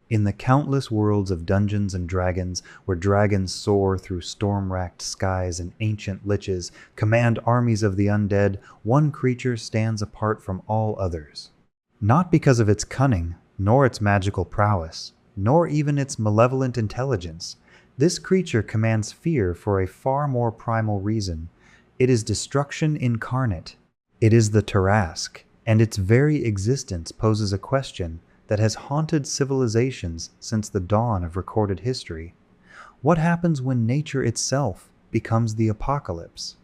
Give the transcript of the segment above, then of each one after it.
In the countless worlds of Dungeons and Dragons, where dragons soar through storm-racked skies and ancient liches command armies of the undead, one creature stands apart from all others. Not because of its cunning, nor its magical prowess, nor even its malevolent intelligence. This creature commands fear for a far more primal reason. It is destruction incarnate. It is the Tarrasque, and its very existence poses a question that has haunted civilizations since the dawn of recorded history. What happens when nature itself becomes the apocalypse?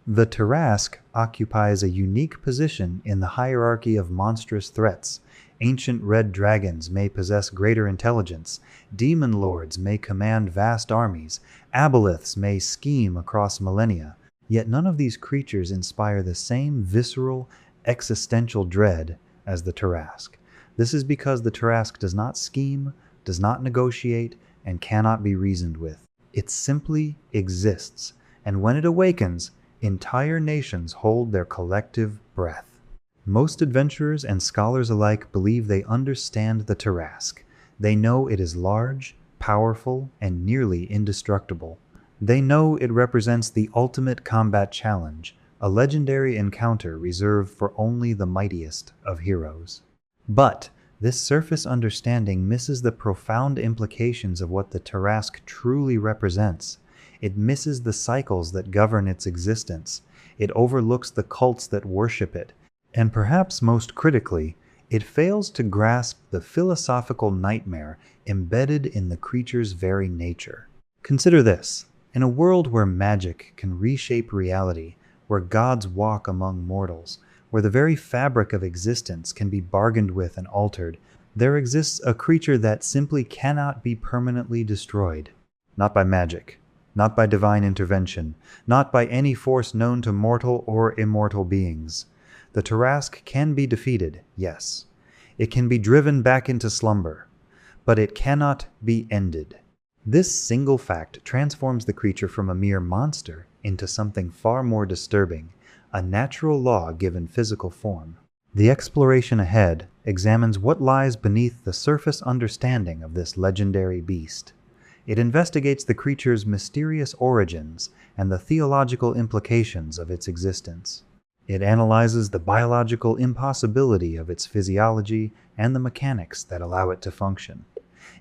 The Tarrasque occupies a unique position in the hierarchy of monstrous threats. Ancient red dragons may possess greater intelligence, demon lords may command vast armies, aboleths may scheme across millennia, yet none of these creatures inspire the same visceral, existential dread as the Tarrasque. This is because the Tarrasque does not scheme, does not negotiate, and cannot be reasoned with. It simply exists, and when it awakens, entire nations hold their collective breath. Most adventurers and scholars alike believe they understand the Tarrasque. They know it is large, powerful, and nearly indestructible. They know it represents the ultimate combat challenge, a legendary encounter reserved for only the mightiest of heroes. But this surface understanding misses the profound implications of what the Tarrasque truly represents. It misses the cycles that govern its existence. It overlooks the cults that worship it. And perhaps most critically, it fails to grasp the philosophical nightmare embedded in the creature's very nature. Consider this. In a world where magic can reshape reality, where gods walk among mortals, where the very fabric of existence can be bargained with and altered, there exists a creature that simply cannot be permanently destroyed. Not by magic, not by divine intervention, not by any force known to mortal or immortal beings. The Tarrasque can be defeated, yes. It can be driven back into slumber, but it cannot be ended. This single fact transforms the creature from a mere monster into something far more disturbing, a natural law given physical form. The exploration ahead examines what lies beneath the surface understanding of this legendary beast. It investigates the creature's mysterious origins and the theological implications of its existence. It analyzes the biological impossibility of its physiology and the mechanics that allow it to function.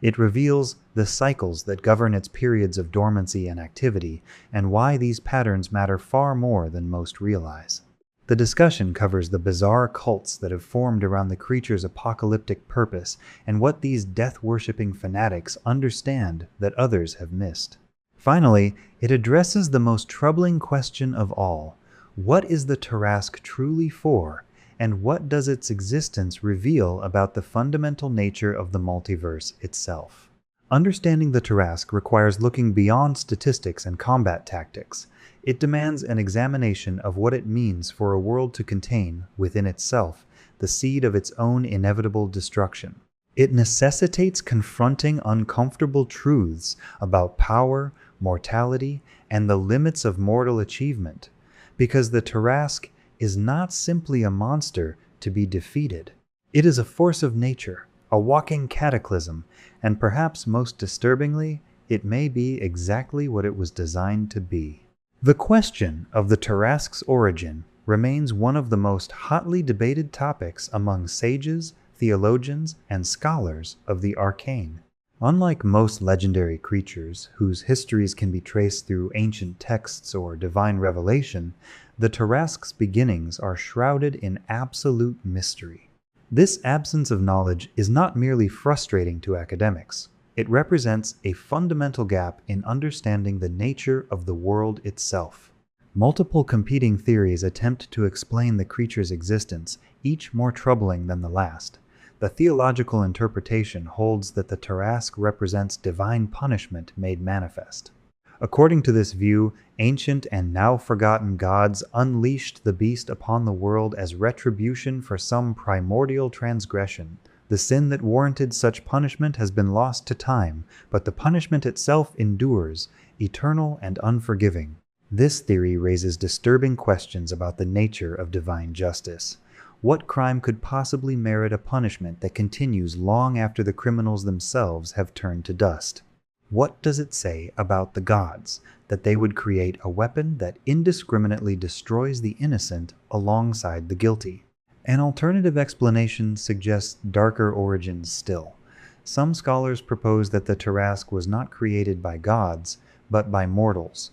It reveals the cycles that govern its periods of dormancy and activity, and why these patterns matter far more than most realize. The discussion covers the bizarre cults that have formed around the creature's apocalyptic purpose, and what these death-worshipping fanatics understand that others have missed. Finally, it addresses the most troubling question of all. What is the Tarrasque truly for, and what does its existence reveal about the fundamental nature of the multiverse itself? Understanding the Tarrasque requires looking beyond statistics and combat tactics. It demands an examination of what it means for a world to contain, within itself, the seed of its own inevitable destruction. It necessitates confronting uncomfortable truths about power, mortality, and the limits of mortal achievement, because the Tarrasque is not simply a monster to be defeated. It is a force of nature, a walking cataclysm, and perhaps most disturbingly, it may be exactly what it was designed to be. The question of the Tarrasque's origin remains one of the most hotly debated topics among sages, theologians, and scholars of the arcane. Unlike most legendary creatures, whose histories can be traced through ancient texts or divine revelation, the Tarrasque's beginnings are shrouded in absolute mystery. This absence of knowledge is not merely frustrating to academics. It represents a fundamental gap in understanding the nature of the world itself. Multiple competing theories attempt to explain the creature's existence, each more troubling than the last. The theological interpretation holds that the Tarrasque represents divine punishment made manifest. According to this view, ancient and now forgotten gods unleashed the beast upon the world as retribution for some primordial transgression. The sin that warranted such punishment has been lost to time, but the punishment itself endures, eternal and unforgiving. This theory raises disturbing questions about the nature of divine justice. What crime could possibly merit a punishment that continues long after the criminals themselves have turned to dust? What does it say about the gods that they would create a weapon that indiscriminately destroys the innocent alongside the guilty? An alternative explanation suggests darker origins still. Some scholars propose that the Tarrasque was not created by gods, but by mortals.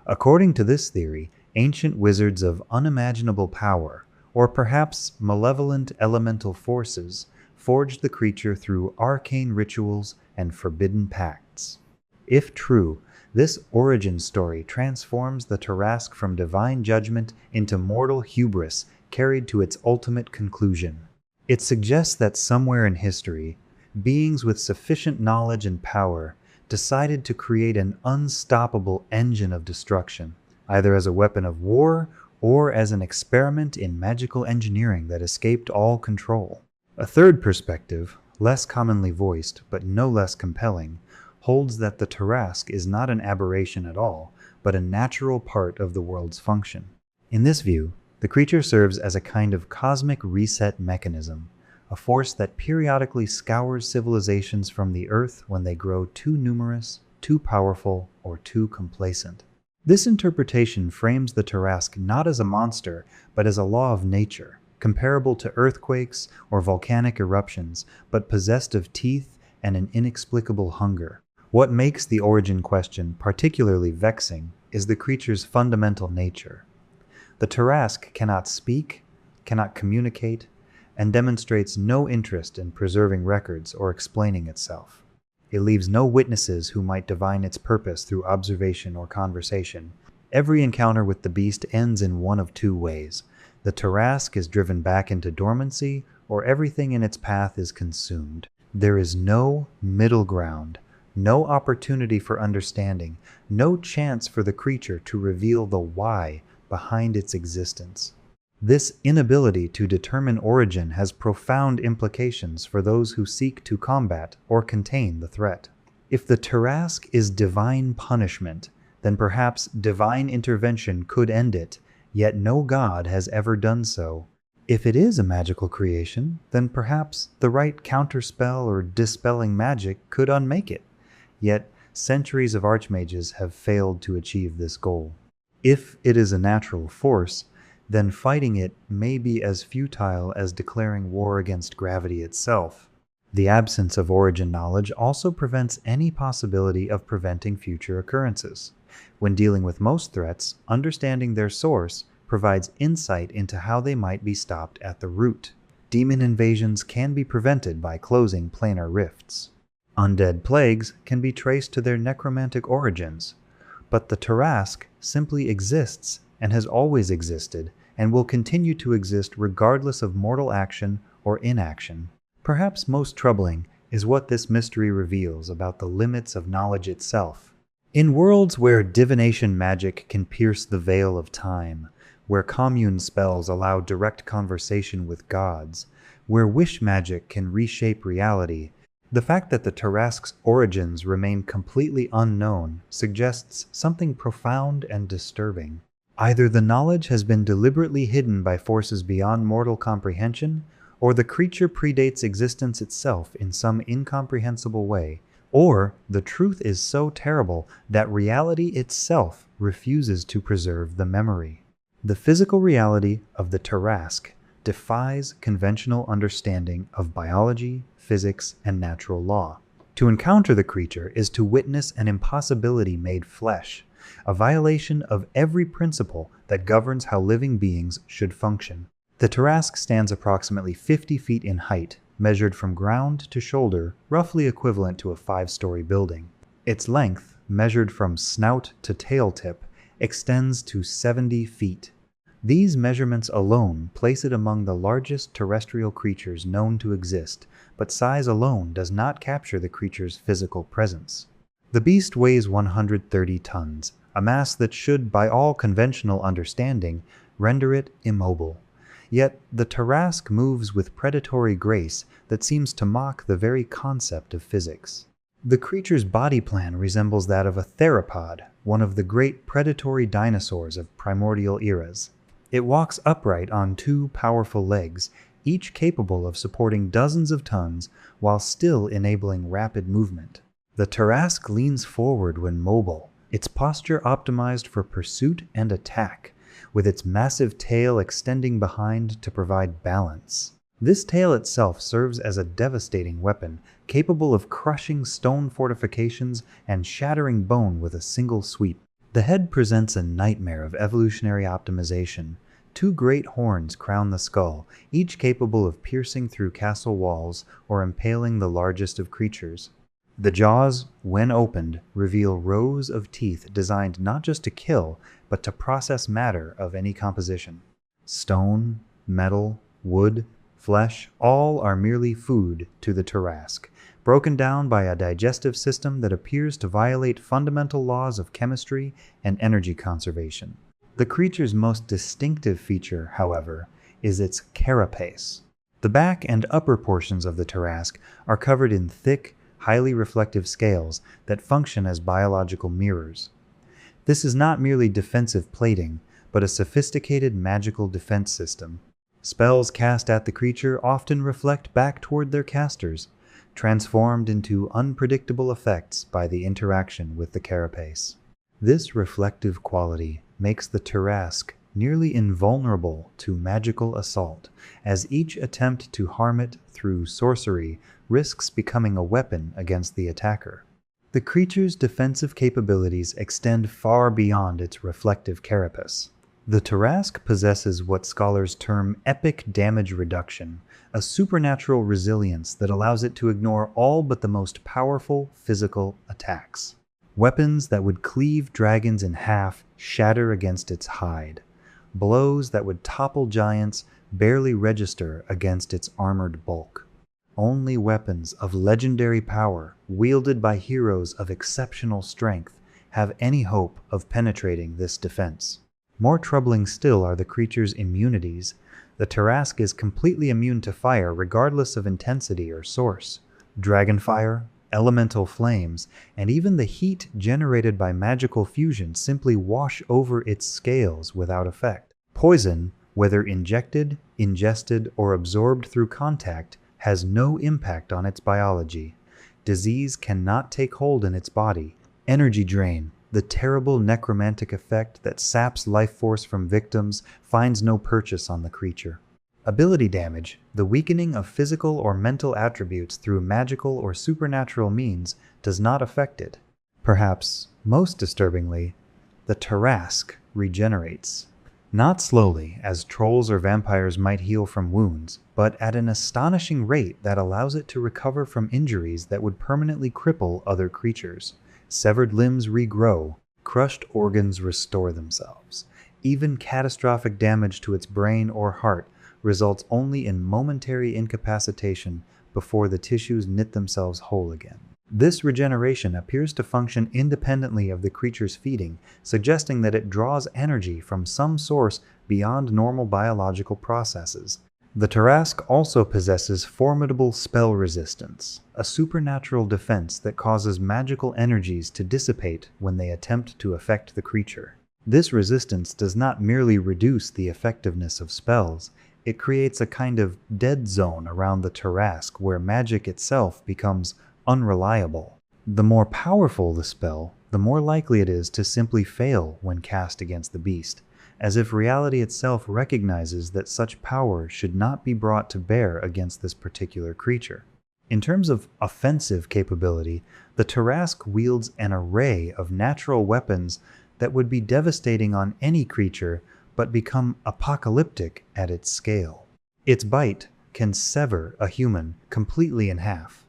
According to this theory, ancient wizards of unimaginable power, or perhaps malevolent elemental forces, forged the creature through arcane rituals and forbidden pacts. If true, this origin story transforms the Tarrasque from divine judgment into mortal hubris carried to its ultimate conclusion. It suggests that somewhere in history, beings with sufficient knowledge and power decided to create an unstoppable engine of destruction, either as a weapon of war or as an experiment in magical engineering that escaped all control. A third perspective, less commonly voiced but no less compelling, holds that the Tarrasque is not an aberration at all, but a natural part of the world's function. In this view, the creature serves as a kind of cosmic reset mechanism, a force that periodically scours civilizations from the earth when they grow too numerous, too powerful, or too complacent. This interpretation frames the Tarrasque not as a monster, but as a law of nature, comparable to earthquakes or volcanic eruptions, but possessed of teeth and an inexplicable hunger. What makes the origin question particularly vexing is the creature's fundamental nature. The Tarrasque cannot speak, cannot communicate, and demonstrates no interest in preserving records or explaining itself. It leaves no witnesses who might divine its purpose through observation or conversation. Every encounter with the beast ends in one of two ways. The Tarrasque is driven back into dormancy, or everything in its path is consumed. There is no middle ground, no opportunity for understanding, no chance for the creature to reveal the why behind its existence. This inability to determine origin has profound implications for those who seek to combat or contain the threat. If the Tarrasque is divine punishment, then perhaps divine intervention could end it, yet no god has ever done so. If it is a magical creation, then perhaps the right counterspell or dispelling magic could unmake it. Yet centuries of archmages have failed to achieve this goal. If it is a natural force, then fighting it may be as futile as declaring war against gravity itself. The absence of origin knowledge also prevents any possibility of preventing future occurrences. When dealing with most threats, understanding their source provides insight into how they might be stopped at the root. Demon invasions can be prevented by closing planar rifts. Undead plagues can be traced to their necromantic origins. But the Tarrasque simply exists and has always existed and will continue to exist regardless of mortal action or inaction. Perhaps most troubling is what this mystery reveals about the limits of knowledge itself. In worlds where divination magic can pierce the veil of time, where commune spells allow direct conversation with gods, where wish magic can reshape reality, the fact that the Tarrasque's origins remain completely unknown suggests something profound and disturbing. Either the knowledge has been deliberately hidden by forces beyond mortal comprehension, or the creature predates existence itself in some incomprehensible way, or the truth is so terrible that reality itself refuses to preserve the memory. The physical reality of the Tarrasque defies conventional understanding of biology, physics, and natural law. To encounter the creature is to witness an impossibility made flesh, a violation of every principle that governs how living beings should function. The Tarrasque stands approximately 50 feet in height, measured from ground to shoulder, roughly equivalent to a 5-story building. Its length, measured from snout to tail tip, extends to 70 feet. These measurements alone place it among the largest terrestrial creatures known to exist, but size alone does not capture the creature's physical presence. The beast weighs 130 tons, a mass that should, by all conventional understanding, render it immobile. Yet the Tarrasque moves with predatory grace that seems to mock the very concept of physics. The creature's body plan resembles that of a theropod, one of the great predatory dinosaurs of primordial eras. It walks upright on two powerful legs, each capable of supporting dozens of tons while still enabling rapid movement. The Tarrasque leans forward when mobile, its posture optimized for pursuit and attack, with its massive tail extending behind to provide balance. This tail itself serves as a devastating weapon, capable of crushing stone fortifications and shattering bone with a single sweep. The head presents a nightmare of evolutionary optimization. Two great horns crown the skull, each capable of piercing through castle walls or impaling the largest of creatures. The jaws, when opened, reveal rows of teeth designed not just to kill, but to process matter of any composition. Stone, metal, wood, flesh, all are merely food to the Tarrasque, broken down by a digestive system that appears to violate fundamental laws of chemistry and energy conservation. The creature's most distinctive feature, however, is its carapace. The back and upper portions of the Tarrasque are covered in thick, highly reflective scales that function as biological mirrors. This is not merely defensive plating, but a sophisticated magical defense system. Spells cast at the creature often reflect back toward their casters, transformed into unpredictable effects by the interaction with the carapace. This reflective quality makes the Tarrasque nearly invulnerable to magical assault, as each attempt to harm it through sorcery risks becoming a weapon against the attacker. The creature's defensive capabilities extend far beyond its reflective carapace. The Tarrasque possesses what scholars term epic damage reduction, a supernatural resilience that allows it to ignore all but the most powerful physical attacks. Weapons that would cleave dragons in half shatter against its hide. Blows that would topple giants barely register against its armored bulk. Only weapons of legendary power, wielded by heroes of exceptional strength, have any hope of penetrating this defense. More troubling still are the creature's immunities. The Tarrasque is completely immune to fire regardless of intensity or source. Dragonfire, elemental flames, and even the heat generated by magical fusion simply wash over its scales without effect. Poison, whether injected, ingested, or absorbed through contact, has no impact on its biology. Disease cannot take hold in its body. Energy drain, the terrible necromantic effect that saps life force from victims, finds no purchase on the creature. Ability damage, the weakening of physical or mental attributes through magical or supernatural means, does not affect it. Perhaps most disturbingly, the Tarrasque regenerates. Not slowly, as trolls or vampires might heal from wounds, but at an astonishing rate that allows it to recover from injuries that would permanently cripple other creatures. Severed limbs regrow, crushed organs restore themselves. Even catastrophic damage to its brain or heart results only in momentary incapacitation before the tissues knit themselves whole again. This regeneration appears to function independently of the creature's feeding, suggesting that it draws energy from some source beyond normal biological processes. The Tarrasque also possesses formidable spell resistance, a supernatural defense that causes magical energies to dissipate when they attempt to affect the creature. This resistance does not merely reduce the effectiveness of spells, it creates a kind of dead zone around the Tarrasque where magic itself becomes unreliable. The more powerful the spell, the more likely it is to simply fail when cast against the beast, as if reality itself recognizes that such power should not be brought to bear against this particular creature. In terms of offensive capability, the Tarrasque wields an array of natural weapons that would be devastating on any creature but become apocalyptic at its scale. Its bite can sever a human completely in half,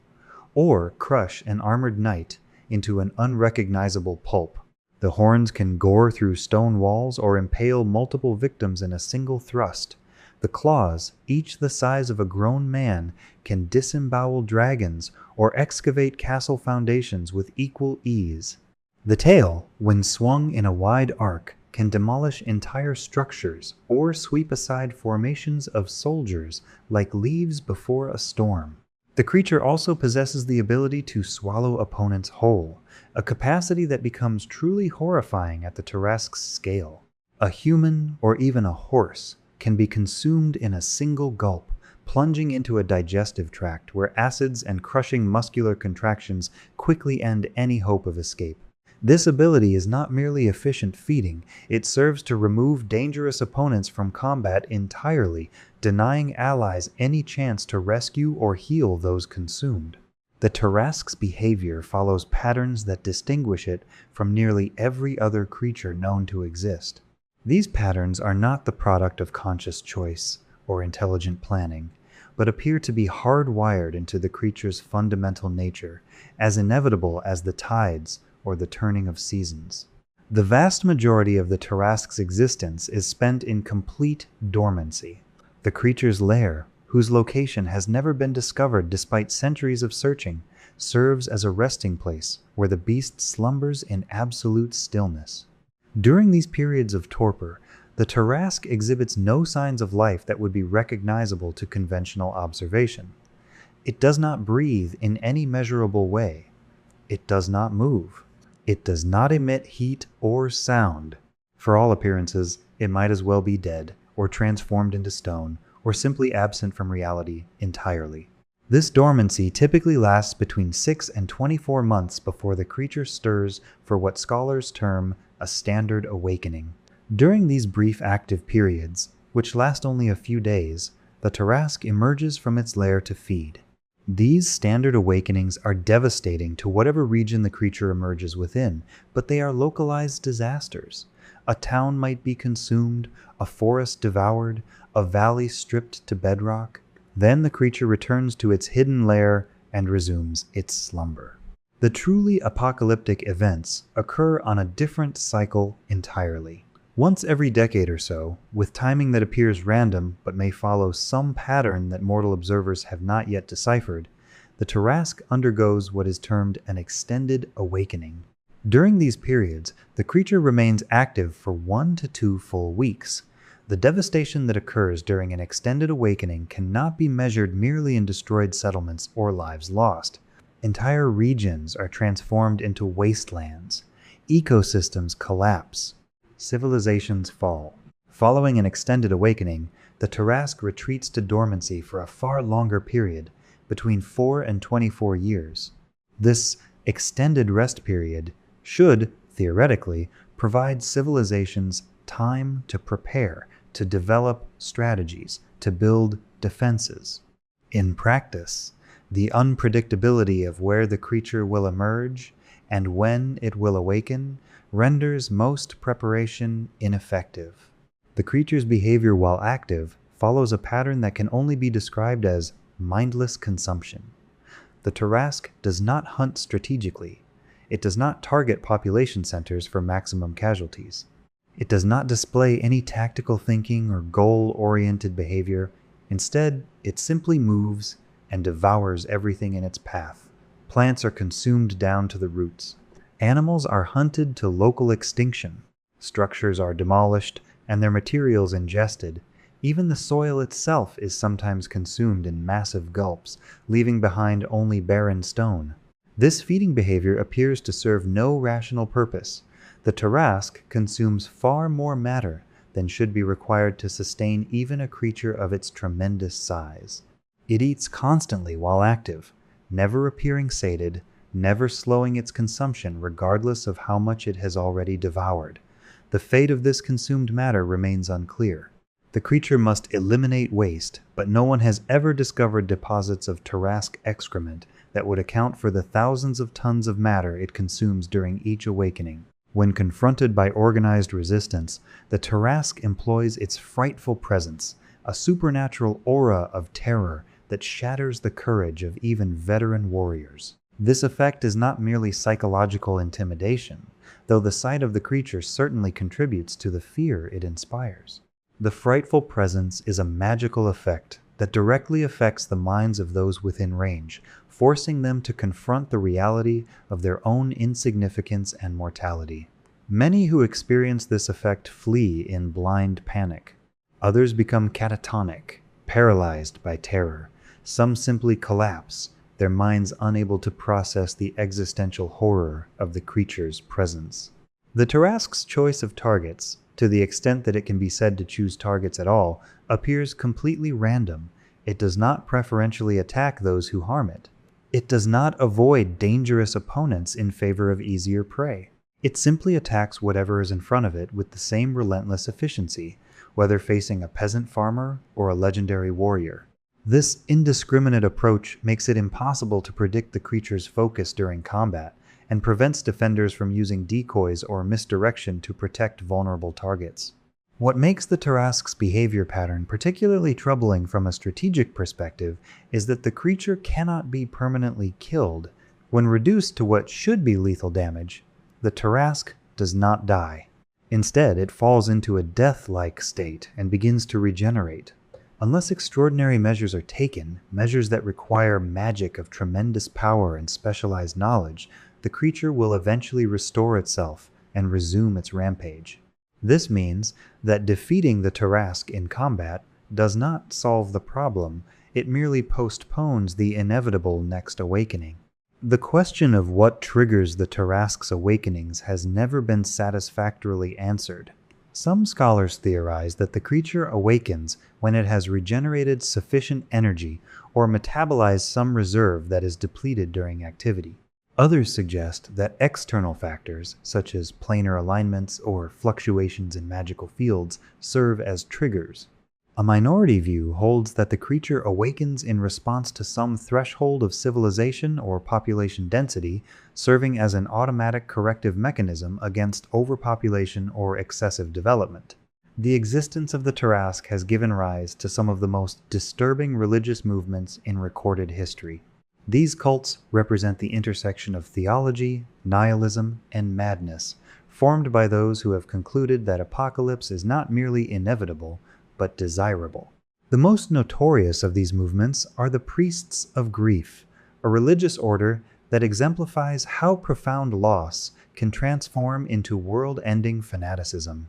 or crush an armored knight into an unrecognizable pulp. The horns can gore through stone walls or impale multiple victims in a single thrust. The claws, each the size of a grown man, can disembowel dragons or excavate castle foundations with equal ease. The tail, when swung in a wide arc, can demolish entire structures or sweep aside formations of soldiers like leaves before a storm. The creature also possesses the ability to swallow opponents whole, a capacity that becomes truly horrifying at the Tarrasque's scale. A human, or even a horse, can be consumed in a single gulp, plunging into a digestive tract where acids and crushing muscular contractions quickly end any hope of escape. This ability is not merely efficient feeding, it serves to remove dangerous opponents from combat entirely, denying allies any chance to rescue or heal those consumed. The Tarrasque's behavior follows patterns that distinguish it from nearly every other creature known to exist. These patterns are not the product of conscious choice or intelligent planning, but appear to be hardwired into the creature's fundamental nature, as inevitable as the tides or the turning of seasons. The vast majority of the Tarrasque's existence is spent in complete dormancy. The creature's lair, whose location has never been discovered despite centuries of searching, serves as a resting place where the beast slumbers in absolute stillness. During these periods of torpor, the Tarrasque exhibits no signs of life that would be recognizable to conventional observation. It does not breathe in any measurable way. It does not move. It does not emit heat or sound. For all appearances, it might as well be dead, or transformed into stone, or simply absent from reality entirely. This dormancy typically lasts between 6 and 24 months before the creature stirs for what scholars term a standard awakening. During these brief active periods, which last only a few days, the Tarrasque emerges from its lair to feed. These standard awakenings are devastating to whatever region the creature emerges within, but they are localized disasters. A town might be consumed, a forest devoured, a valley stripped to bedrock. Then the creature returns to its hidden lair and resumes its slumber. The truly apocalyptic events occur on a different cycle entirely. Once every decade or so, with timing that appears random but may follow some pattern that mortal observers have not yet deciphered, the Tarrasque undergoes what is termed an extended awakening. During these periods, the creature remains active for 1 to 2 full weeks. The devastation that occurs during an extended awakening cannot be measured merely in destroyed settlements or lives lost. Entire regions are transformed into wastelands. Ecosystems collapse. Civilizations fall. Following an extended awakening, the Tarrasque retreats to dormancy for a far longer period, between 4 and 24 years. This extended rest period should, theoretically, provide civilizations time to prepare, to develop strategies, to build defenses. In practice, the unpredictability of where the creature will emerge and when it will awaken renders most preparation ineffective. The creature's behavior while active follows a pattern that can only be described as mindless consumption. The Tarrasque does not hunt strategically. It does not target population centers for maximum casualties. It does not display any tactical thinking or goal-oriented behavior. Instead, it simply moves and devours everything in its path. Plants are consumed down to the roots. Animals are hunted to local extinction. Structures are demolished and their materials ingested. Even the soil itself is sometimes consumed in massive gulps, leaving behind only barren stone. This feeding behavior appears to serve no rational purpose. The Tarrasque consumes far more matter than should be required to sustain even a creature of its tremendous size. It eats constantly while active, never appearing sated, never slowing its consumption regardless of how much it has already devoured. The fate of this consumed matter remains unclear. The creature must eliminate waste, but no one has ever discovered deposits of Tarrasque excrement that would account for the thousands of tons of matter it consumes during each awakening. When confronted by organized resistance, the Tarrasque employs its frightful presence, a supernatural aura of terror that shatters the courage of even veteran warriors. This effect is not merely psychological intimidation, though the sight of the creature certainly contributes to the fear it inspires. The frightful presence is a magical effect that directly affects the minds of those within range, forcing them to confront the reality of their own insignificance and mortality. Many who experience this effect flee in blind panic. Others become catatonic, paralyzed by terror. Some simply collapse, their minds unable to process the existential horror of the creature's presence. The Tarrasque's choice of targets to the extent that it can be said to choose targets at all, appears completely random. It does not preferentially attack those who harm it. It does not avoid dangerous opponents in favor of easier prey. It simply attacks whatever is in front of it with the same relentless efficiency, whether facing a peasant farmer or a legendary warrior. This indiscriminate approach makes it impossible to predict the creature's focus during combat, and prevents defenders from using decoys or misdirection to protect vulnerable targets. What makes the Tarrasque's behavior pattern particularly troubling from a strategic perspective is that the creature cannot be permanently killed. When reduced to what should be lethal damage, the Tarrasque does not die. Instead, it falls into a death-like state and begins to regenerate. Unless extraordinary measures are taken, measures that require magic of tremendous power and specialized knowledge, the creature will eventually restore itself and resume its rampage. This means that defeating the Tarrasque in combat does not solve the problem, it merely postpones the inevitable next awakening. The question of what triggers the Tarrasque's awakenings has never been satisfactorily answered. Some scholars theorize that the creature awakens when it has regenerated sufficient energy or metabolized some reserve that is depleted during activity. Others suggest that external factors, such as planar alignments or fluctuations in magical fields, serve as triggers. A minority view holds that the creature awakens in response to some threshold of civilization or population density, serving as an automatic corrective mechanism against overpopulation or excessive development. The existence of the Tarrasque has given rise to some of the most disturbing religious movements in recorded history. These cults represent the intersection of theology, nihilism, and madness, formed by those who have concluded that apocalypse is not merely inevitable, but desirable. The most notorious of these movements are the Priests of Grief, a religious order that exemplifies how profound loss can transform into world-ending fanaticism.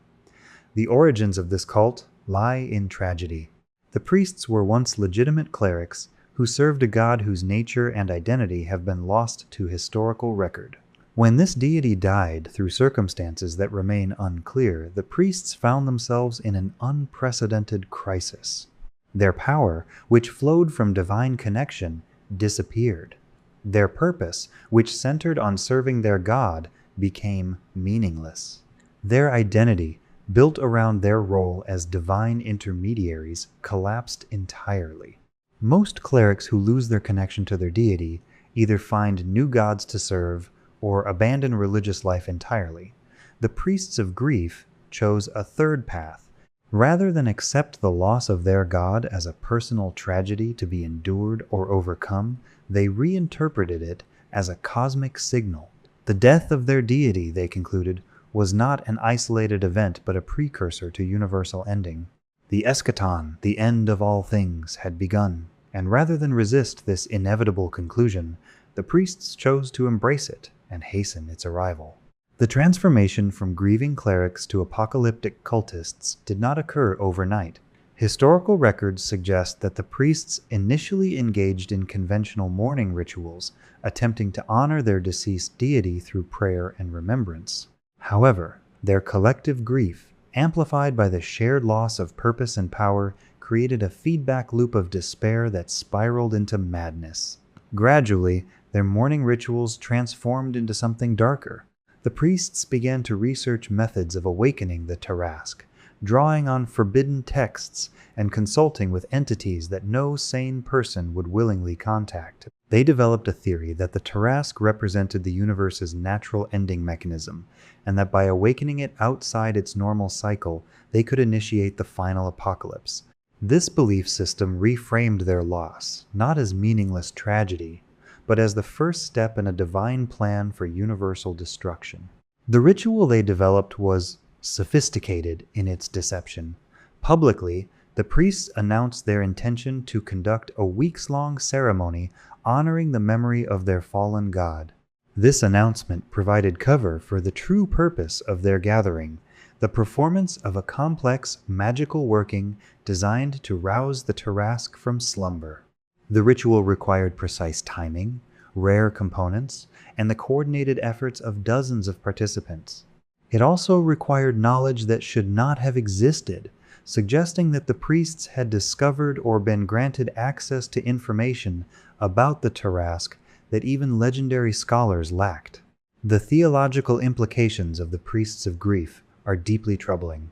The origins of this cult lie in tragedy. The priests were once legitimate clerics who served a god whose nature and identity have been lost to historical record. When this deity died through circumstances that remain unclear, the priests found themselves in an unprecedented crisis. Their power, which flowed from divine connection, disappeared. Their purpose, which centered on serving their god, became meaningless. Their identity, built around their role as divine intermediaries, collapsed entirely. Most clerics who lose their connection to their deity either find new gods to serve or abandon religious life entirely. The Priests of Grief chose a third path. Rather than accept the loss of their god as a personal tragedy to be endured or overcome, they reinterpreted it as a cosmic signal. The death of their deity, they concluded, was not an isolated event but a precursor to universal ending. The eschaton, the end of all things, had begun, and rather than resist this inevitable conclusion, the priests chose to embrace it and hasten its arrival. The transformation from grieving clerics to apocalyptic cultists did not occur overnight. Historical records suggest that the priests initially engaged in conventional mourning rituals, attempting to honor their deceased deity through prayer and remembrance. However, their collective grief, amplified by the shared loss of purpose and power, created a feedback loop of despair that spiraled into madness. Gradually, their mourning rituals transformed into something darker. The priests began to research methods of awakening the Tarrasque, drawing on forbidden texts and consulting with entities that no sane person would willingly contact. They developed a theory that the Tarrasque represented the universe's natural ending mechanism, and that by awakening it outside its normal cycle, they could initiate the final apocalypse. This belief system reframed their loss, not as meaningless tragedy, but as the first step in a divine plan for universal destruction. The ritual they developed was sophisticated in its deception. Publicly, the priests announced their intention to conduct a weeks-long ceremony honoring the memory of their fallen god. This announcement provided cover for the true purpose of their gathering, the performance of a complex magical working designed to rouse the Tarrasque from slumber. The ritual required precise timing, rare components, and the coordinated efforts of dozens of participants. It also required knowledge that should not have existed, suggesting that the priests had discovered or been granted access to information about the Tarrasque that even legendary scholars lacked. The theological implications of the priests of grief are deeply troubling.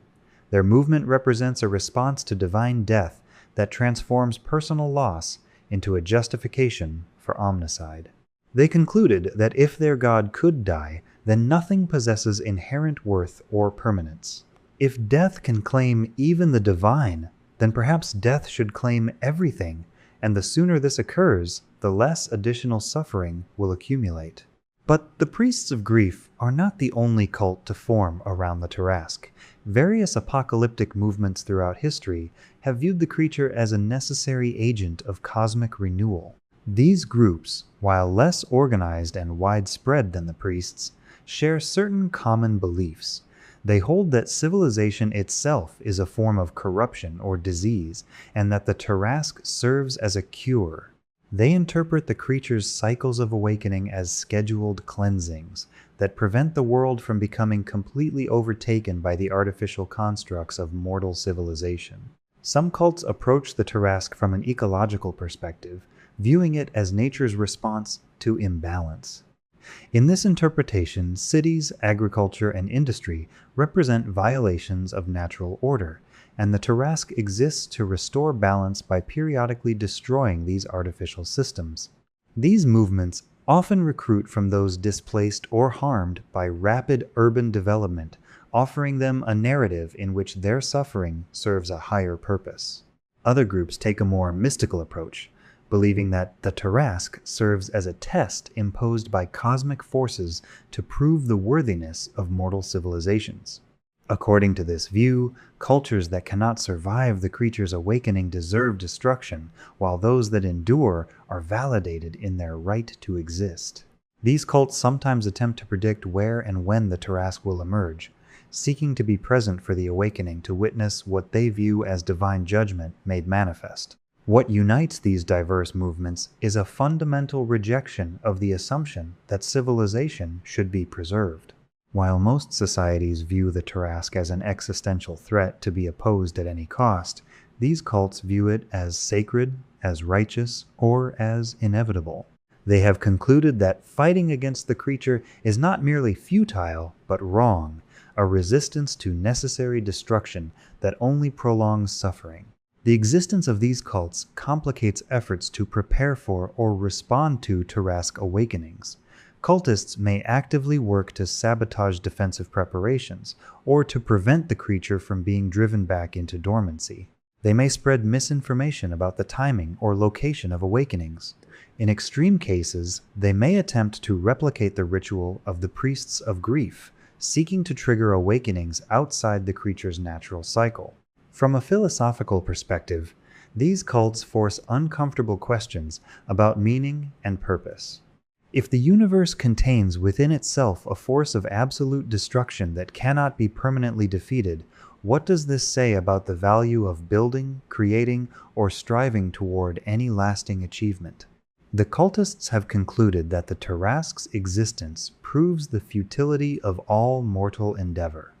Their movement represents a response to divine death that transforms personal loss into a justification for omnicide. They concluded that if their god could die, then nothing possesses inherent worth or permanence. If death can claim even the divine, then perhaps death should claim everything, and the sooner this occurs, the less additional suffering will accumulate. But the priests of grief are not the only cult to form around the Tarrasque. Various apocalyptic movements throughout history have viewed the creature as a necessary agent of cosmic renewal. These groups, while less organized and widespread than the priests, share certain common beliefs. They hold that civilization itself is a form of corruption or disease, and that the Tarrasque serves as a cure. They interpret the creature's cycles of awakening as scheduled cleansings that prevent the world from becoming completely overtaken by the artificial constructs of mortal civilization. Some cults approach the Tarrasque from an ecological perspective, viewing it as nature's response to imbalance. In this interpretation, cities, agriculture, and industry represent violations of natural order, and the Tarrasque exists to restore balance by periodically destroying these artificial systems. These movements often recruit from those displaced or harmed by rapid urban development, offering them a narrative in which their suffering serves a higher purpose. Other groups take a more mystical approach, believing that the Tarrasque serves as a test imposed by cosmic forces to prove the worthiness of mortal civilizations. According to this view, cultures that cannot survive the creature's awakening deserve destruction, while those that endure are validated in their right to exist. These cults sometimes attempt to predict where and when the Tarrasque will emerge, seeking to be present for the awakening to witness what they view as divine judgment made manifest. What unites these diverse movements is a fundamental rejection of the assumption that civilization should be preserved. While most societies view the Tarrasque as an existential threat to be opposed at any cost, these cults view it as sacred, as righteous, or as inevitable. They have concluded that fighting against the creature is not merely futile, but wrong, a resistance to necessary destruction that only prolongs suffering. The existence of these cults complicates efforts to prepare for or respond to Tarrasque awakenings. Cultists may actively work to sabotage defensive preparations, or to prevent the creature from being driven back into dormancy. They may spread misinformation about the timing or location of awakenings. In extreme cases, they may attempt to replicate the ritual of the priests of grief, seeking to trigger awakenings outside the creature's natural cycle. From a philosophical perspective, these cults force uncomfortable questions about meaning and purpose. If the universe contains within itself a force of absolute destruction that cannot be permanently defeated, what does this say about the value of building, creating, or striving toward any lasting achievement? The cultists have concluded that the Tarrasque's existence proves the futility of all mortal endeavor.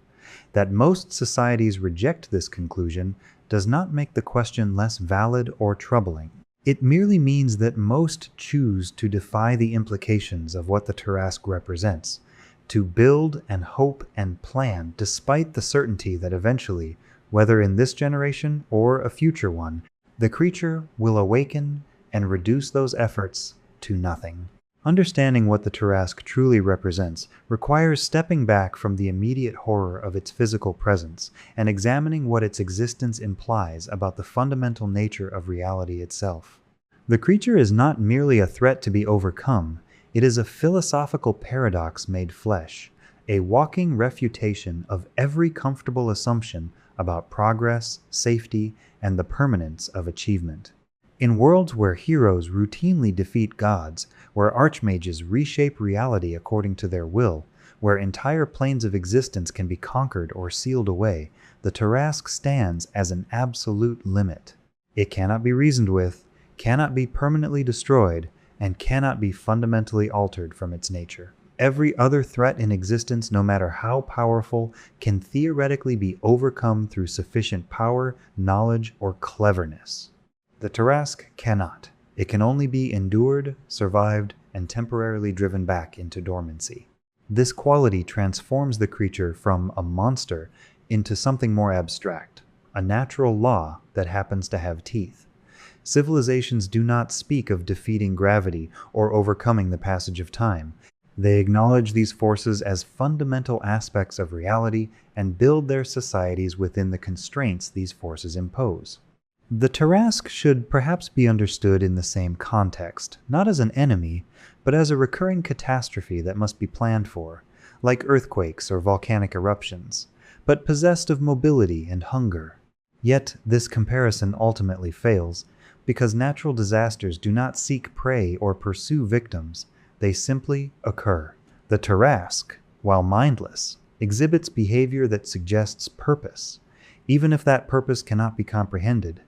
That most societies reject this conclusion does not make the question less valid or troubling. It merely means that most choose to defy the implications of what the Tarrasque represents, to build and hope and plan despite the certainty that eventually, whether in this generation or a future one, the creature will awaken and reduce those efforts to nothing. Understanding what the Tarrasque truly represents requires stepping back from the immediate horror of its physical presence and examining what its existence implies about the fundamental nature of reality itself. The creature is not merely a threat to be overcome, it is a philosophical paradox made flesh, a walking refutation of every comfortable assumption about progress, safety, and the permanence of achievement. In worlds where heroes routinely defeat gods, where archmages reshape reality according to their will, where entire planes of existence can be conquered or sealed away, the Tarrasque stands as an absolute limit. It cannot be reasoned with, cannot be permanently destroyed, and cannot be fundamentally altered from its nature. Every other threat in existence, no matter how powerful, can theoretically be overcome through sufficient power, knowledge, or cleverness. The Tarrasque cannot. It can only be endured, survived, and temporarily driven back into dormancy. This quality transforms the creature from a monster into something more abstract, a natural law that happens to have teeth. Civilizations do not speak of defeating gravity or overcoming the passage of time. They acknowledge these forces as fundamental aspects of reality and build their societies within the constraints these forces impose. The Tarrasque should perhaps be understood in the same context, not as an enemy, but as a recurring catastrophe that must be planned for, like earthquakes or volcanic eruptions, but possessed of mobility and hunger. Yet this comparison ultimately fails, because natural disasters do not seek prey or pursue victims, they simply occur. The Tarrasque, while mindless, exhibits behavior that suggests purpose, even if that purpose cannot be comprehended.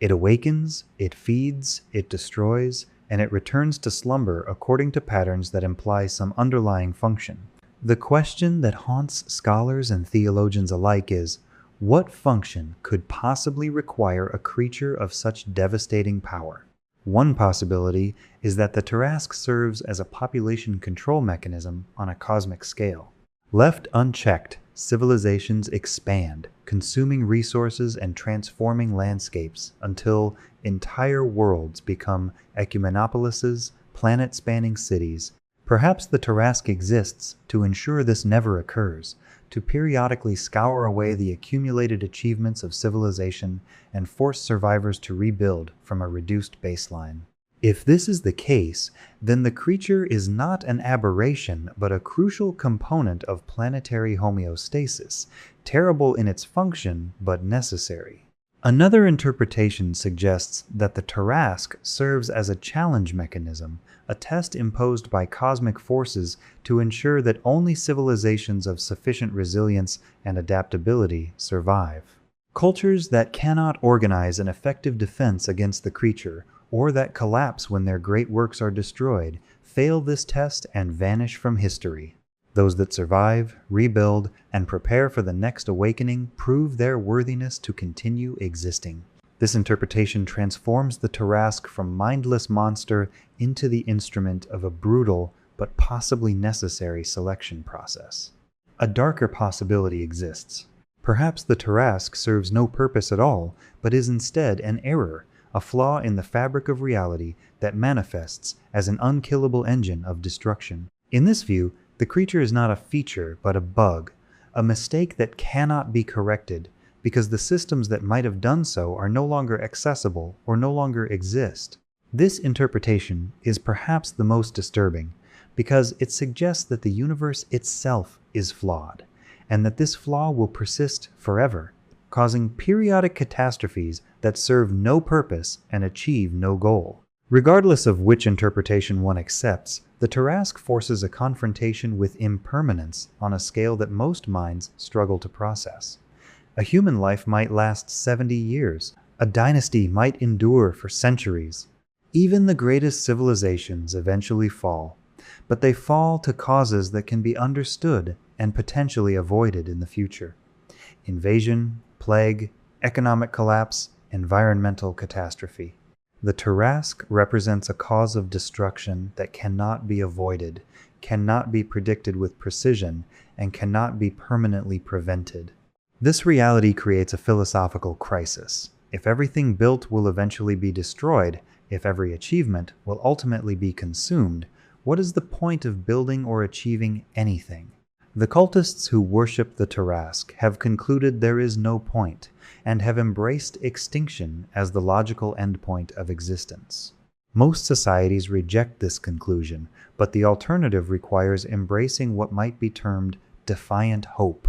It awakens, it feeds, it destroys, and it returns to slumber according to patterns that imply some underlying function. The question that haunts scholars and theologians alike is, what function could possibly require a creature of such devastating power? One possibility is that the Tarrasque serves as a population control mechanism on a cosmic scale. Left unchecked, civilizations expand, consuming resources and transforming landscapes until entire worlds become ecumenopolises, planet-spanning cities. Perhaps the Tarrasque exists to ensure this never occurs, to periodically scour away the accumulated achievements of civilization and force survivors to rebuild from a reduced baseline. If this is the case, then the creature is not an aberration but a crucial component of planetary homeostasis, terrible in its function but necessary. Another interpretation suggests that the Tarrasque serves as a challenge mechanism, a test imposed by cosmic forces to ensure that only civilizations of sufficient resilience and adaptability survive. Cultures that cannot organize an effective defense against the creature, or that collapse when their great works are destroyed, fail this test and vanish from history. Those that survive, rebuild, and prepare for the next awakening prove their worthiness to continue existing. This interpretation transforms the Tarrasque from mindless monster into the instrument of a brutal but possibly necessary selection process. A darker possibility exists. Perhaps the Tarrasque serves no purpose at all, but is instead an error, a flaw in the fabric of reality that manifests as an unkillable engine of destruction. In this view, the creature is not a feature but a bug, a mistake that cannot be corrected because the systems that might have done so are no longer accessible or no longer exist. This interpretation is perhaps the most disturbing because it suggests that the universe itself is flawed, and that this flaw will persist forever, causing periodic catastrophes that serve no purpose and achieve no goal. Regardless of which interpretation one accepts, the Tarrasque forces a confrontation with impermanence on a scale that most minds struggle to process. A human life might last 70 years. A dynasty might endure for centuries. Even the greatest civilizations eventually fall, but they fall to causes that can be understood and potentially avoided in the future. Invasion, plague, economic collapse, environmental catastrophe. The Tarrasque represents a cause of destruction that cannot be avoided, cannot be predicted with precision, and cannot be permanently prevented. This reality creates a philosophical crisis. If everything built will eventually be destroyed, if every achievement will ultimately be consumed, what is the point of building or achieving anything? The cultists who worship the Tarrasque have concluded there is no point, and have embraced extinction as the logical endpoint of existence. Most societies reject this conclusion, but the alternative requires embracing what might be termed defiant hope,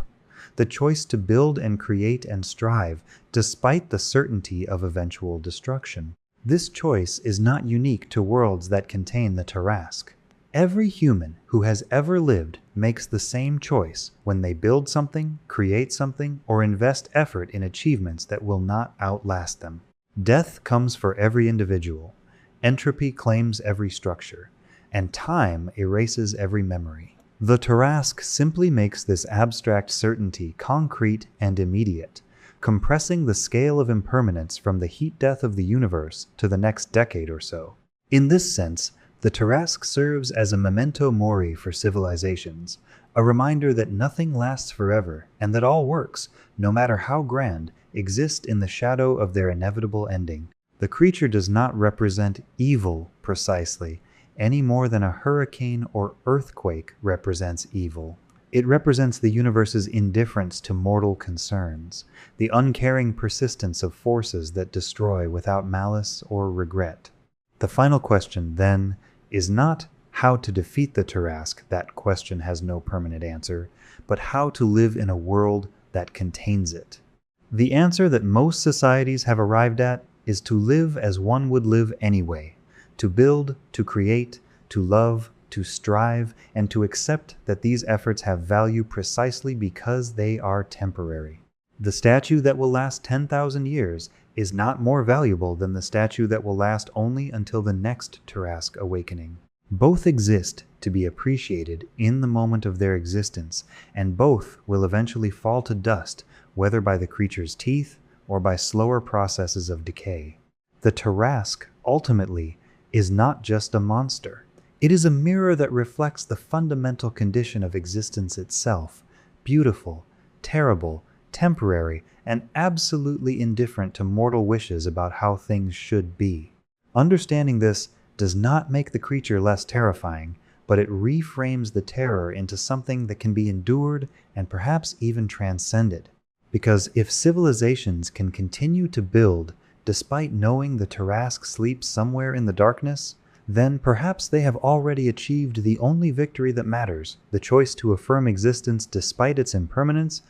the choice to build and create and strive despite the certainty of eventual destruction. This choice is not unique to worlds that contain the Tarrasque. Every human who has ever lived makes the same choice when they build something, create something, or invest effort in achievements that will not outlast them. Death comes for every individual, entropy claims every structure, and time erases every memory. The Tarrasque simply makes this abstract certainty concrete and immediate, compressing the scale of impermanence from the heat death of the universe to the next decade or so. In this sense, the Tarrasque serves as a memento mori for civilizations, a reminder that nothing lasts forever and that all works, no matter how grand, exist in the shadow of their inevitable ending. The creature does not represent evil precisely, any more than a hurricane or earthquake represents evil. It represents the universe's indifference to mortal concerns, the uncaring persistence of forces that destroy without malice or regret. The final question, then, is not how to defeat the Tarrasque. That question has no permanent answer, but how to live in a world that contains it. The answer that most societies have arrived at is to live as one would live anyway, to build, to create, to love, to strive, and to accept that these efforts have value precisely because they are temporary. The statue that will last 10,000 years is not more valuable than the statue that will last only until the next Tarrasque awakening. Both exist to be appreciated in the moment of their existence, and both will eventually fall to dust, whether by the creature's teeth or by slower processes of decay. The Tarrasque, ultimately, is not just a monster. It is a mirror that reflects the fundamental condition of existence itself, beautiful, terrible, temporary, and absolutely indifferent to mortal wishes about how things should be. Understanding this does not make the creature less terrifying, but it reframes the terror into something that can be endured and perhaps even transcended. Because if civilizations can continue to build despite knowing the Tarrasque sleeps somewhere in the darkness, then perhaps they have already achieved the only victory that matters, the choice to affirm existence despite its impermanence,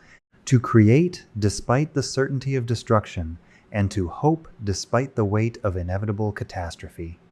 to create despite the certainty of destruction, and to hope despite the weight of inevitable catastrophe.